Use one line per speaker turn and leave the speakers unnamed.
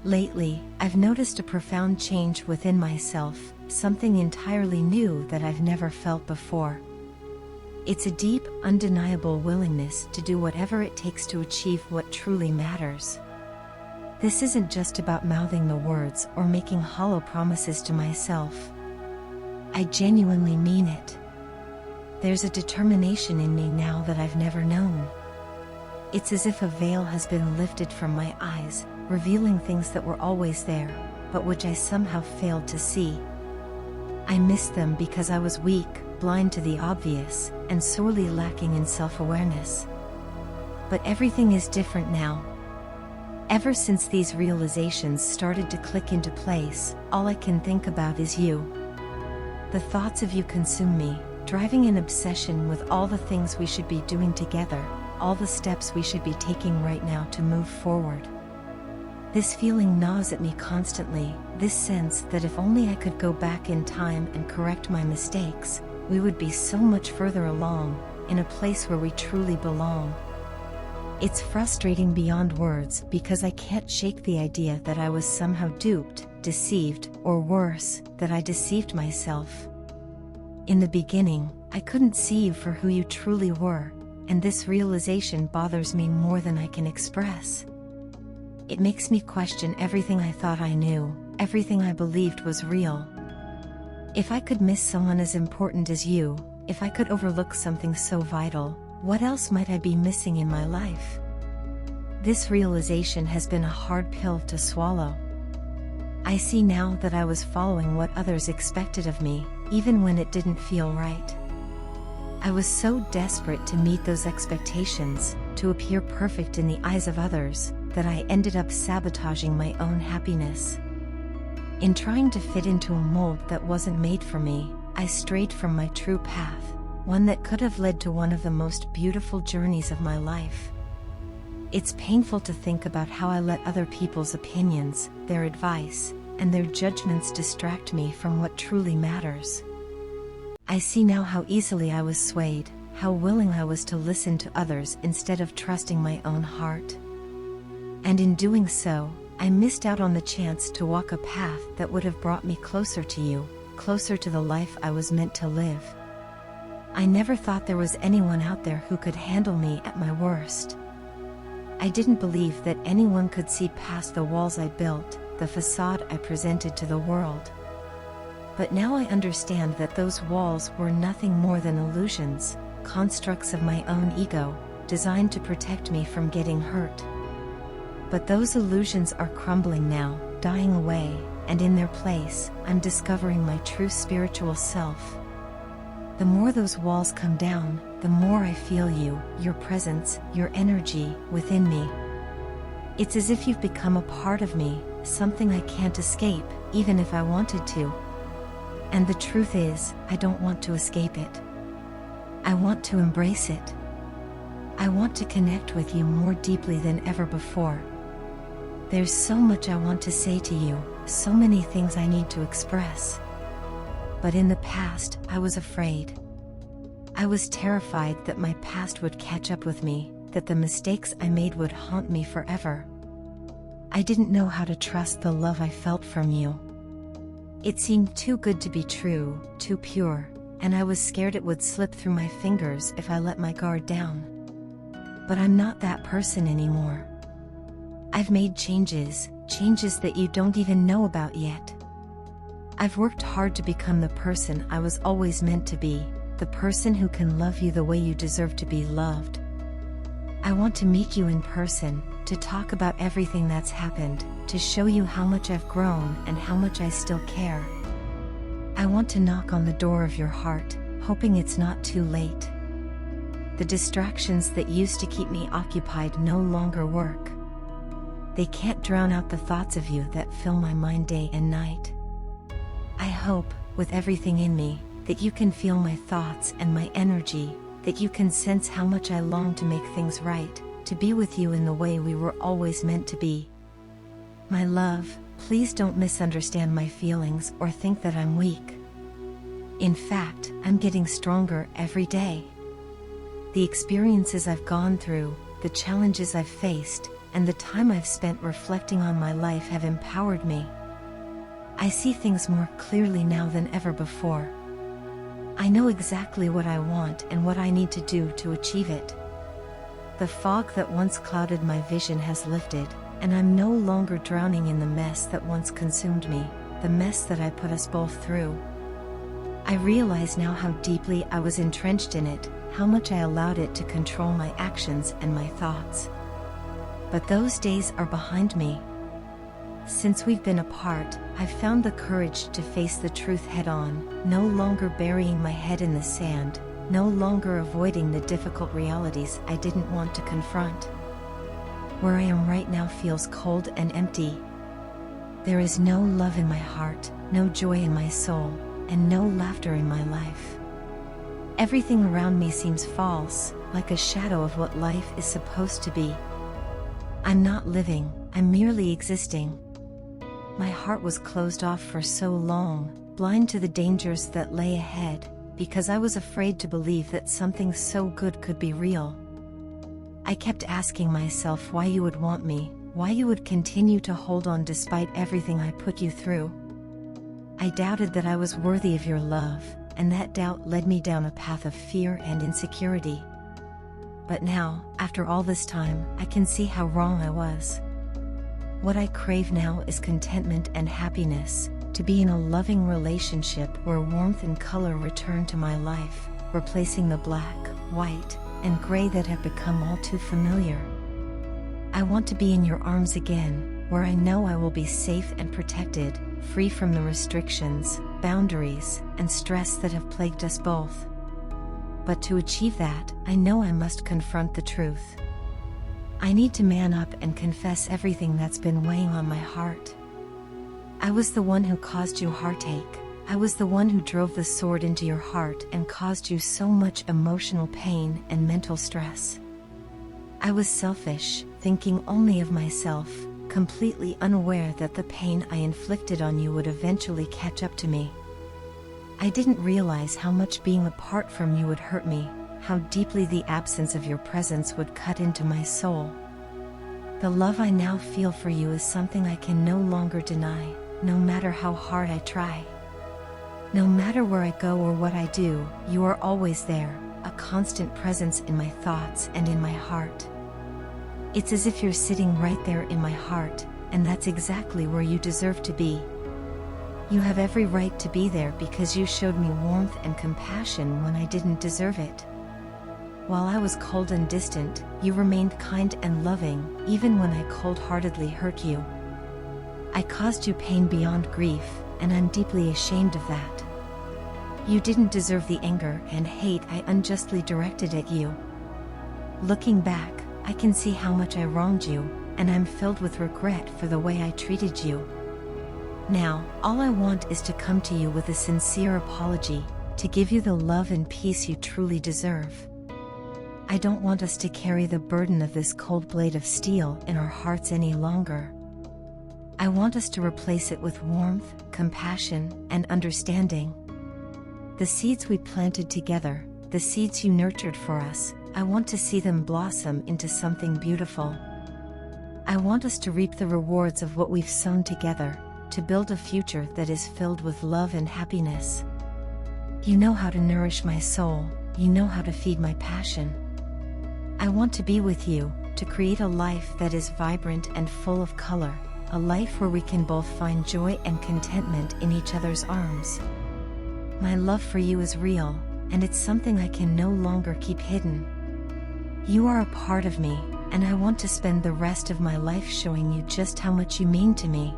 Lately, I've noticed a profound change within myself, something entirely new that I've never felt before. It's a deep, undeniable willingness to do whatever it takes to achieve what truly matters. This isn't just about mouthing the words or making hollow promises to myself. I genuinely mean it. There's a determination in me now that I've never known. It's as if a veil has been lifted from my eyes, revealing things that were always there, but which I somehow failed to see. I missed them because I was weak, blind to the obvious, and sorely lacking in self-awareness. But everything is different now. Ever since these realizations started to click into place, all I can think about is you. The thoughts of you consume me, driving an obsession with all the things we should be doing together, all the steps we should be taking right now to move forward. This feeling gnaws at me constantly, this sense that if only I could go back in time and correct my mistakes, we would be so much further along, in a place where we truly belong. It's frustrating beyond words because I can't shake the idea that I was somehow duped, deceived, or worse, that I deceived myself. In the beginning, I couldn't see you for who you truly were, and this realization bothers me more than I can express. It makes me question everything I thought I knew, everything I believed was real. If I could miss someone as important as you, if I could overlook something so vital, what else might I be missing in my life? This realization has been a hard pill to swallow. I see now that I was following what others expected of me, even when it didn't feel right. I was so desperate to meet those expectations, to appear perfect in the eyes of others, that I ended up sabotaging my own happiness. In trying to fit into a mold that wasn't made for me, I strayed from my true path, one that could have led to one of the most beautiful journeys of my life. It's painful to think about how I let other people's opinions, their advice, and their judgments distract me from what truly matters. I see now how easily I was swayed, how willing I was to listen to others instead of trusting my own heart. And in doing so, I missed out on the chance to walk a path that would have brought me closer to you, closer to the life I was meant to live. I never thought there was anyone out there who could handle me at my worst. I didn't believe that anyone could see past the walls I built, the facade I presented to the world. But now I understand that those walls were nothing more than illusions, constructs of my own ego, designed to protect me from getting hurt. But those illusions are crumbling now, dying away, and in their place, I'm discovering my true spiritual self. The more those walls come down, the more I feel you, your presence, your energy, within me. It's as if you've become a part of me, something I can't escape, even if I wanted to. And the truth is, I don't want to escape it. I want to embrace it. I want to connect with you more deeply than ever before. There's so much I want to say to you, so many things I need to express. But in the past, I was afraid. I was terrified that my past would catch up with me, that the mistakes I made would haunt me forever. I didn't know how to trust the love I felt from you. It seemed too good to be true, too pure, and I was scared it would slip through my fingers if I let my guard down. But I'm not that person anymore. I've made changes that you don't even know about yet. I've worked hard to become the person I was always meant to be, the person who can love you the way you deserve to be loved. I want to meet you in person, to talk about everything that's happened, to show you how much I've grown and how much I still care. I want to knock on the door of your heart, hoping it's not too late. The distractions that used to keep me occupied no longer work. They can't drown out the thoughts of you that fill my mind day and night. I hope, with everything in me, that you can feel my thoughts and my energy, that you can sense how much I long to make things right, to be with you in the way we were always meant to be. My love, please don't misunderstand my feelings or think that I'm weak. In fact, I'm getting stronger every day. The experiences I've gone through, the challenges I've faced, and the time I've spent reflecting on my life have empowered me. I see things more clearly now than ever before. I know exactly what I want and what I need to do to achieve it. The fog that once clouded my vision has lifted, and I'm no longer drowning in the mess that once consumed me, the mess that I put us both through. I realize now how deeply I was entrenched in it, how much I allowed it to control my actions and my thoughts. But those days are behind me. Since we've been apart, I've found the courage to face the truth head-on, no longer burying my head in the sand, no longer avoiding the difficult realities I didn't want to confront. Where I am right now feels cold and empty. There is no love in my heart, no joy in my soul, and no laughter in my life. Everything around me seems false, like a shadow of what life is supposed to be. I'm not living, I'm merely existing. My heart was closed off for so long, blind to the dangers that lay ahead, because I was afraid to believe that something so good could be real. I kept asking myself why you would want me, why you would continue to hold on despite everything I put you through. I doubted that I was worthy of your love, and that doubt led me down a path of fear and insecurity. But now, after all this time, I can see how wrong I was. What I crave now is contentment and happiness, to be in a loving relationship where warmth and color return to my life, replacing the black, white, and gray that have become all too familiar. I want to be in your arms again, where I know I will be safe and protected, free from the restrictions, boundaries, and stress that have plagued us both. But to achieve that, I know I must confront the truth. I need to man up and confess everything that's been weighing on my heart. I was the one who caused you heartache. I was the one who drove the sword into your heart and caused you so much emotional pain and mental stress. I was selfish, thinking only of myself, completely unaware that the pain I inflicted on you would eventually catch up to me. I didn't realize how much being apart from you would hurt me, how deeply the absence of your presence would cut into my soul. The love I now feel for you is something I can no longer deny, no matter how hard I try. No matter where I go or what I do, you are always there, a constant presence in my thoughts and in my heart. It's as if you're sitting right there in my heart, and that's exactly where you deserve to be. You have every right to be there because you showed me warmth and compassion when I didn't deserve it. While I was cold and distant, you remained kind and loving, even when I cold-heartedly hurt you. I caused you pain beyond grief, and I'm deeply ashamed of that. You didn't deserve the anger and hate I unjustly directed at you. Looking back, I can see how much I wronged you, and I'm filled with regret for the way I treated you. Now, all I want is to come to you with a sincere apology, to give you the love and peace you truly deserve. I don't want us to carry the burden of this cold blade of steel in our hearts any longer. I want us to replace it with warmth, compassion, and understanding. The seeds we planted together, the seeds you nurtured for us, I want to see them blossom into something beautiful. I want us to reap the rewards of what we've sown together, to build a future that is filled with love and happiness. You know how to nourish my soul, you know how to feed my passion. I want to be with you, to create a life that is vibrant and full of color, a life where we can both find joy and contentment in each other's arms. My love for you is real, and it's something I can no longer keep hidden. You are a part of me, and I want to spend the rest of my life showing you just how much you mean to me.